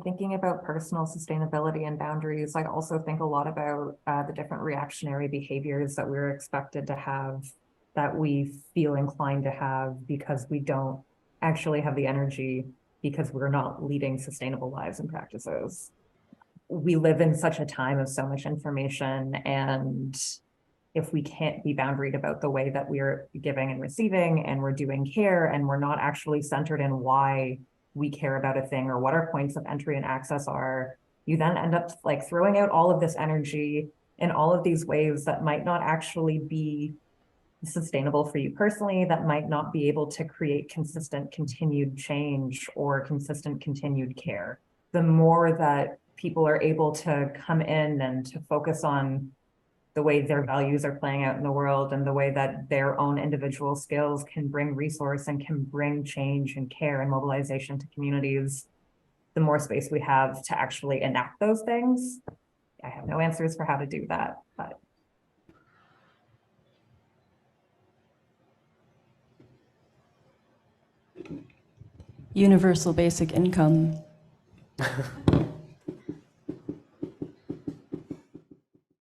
thinking about personal sustainability and boundaries, I also think a lot about the different reactionary behaviors that we're expected to have, that we feel inclined to have because we don't actually have the energy, because we're not leading sustainable lives and practices. We live in such a time of so much information, and if we can't be boundaried about the way that we're giving and receiving, and we're doing care, and we're not actually centered in why we care about a thing or what our points of entry and access are, you then end up like throwing out all of this energy in all of these ways that might not actually be sustainable for you personally, that might not be able to create consistent continued change or consistent continued care. The more that people are able to come in and to focus on the way their values are playing out in the world, and the way that their own individual skills can bring resource and can bring change and care and mobilization to communities, the more space we have to actually enact those things. I have no answers for how to do that, but. Universal basic income.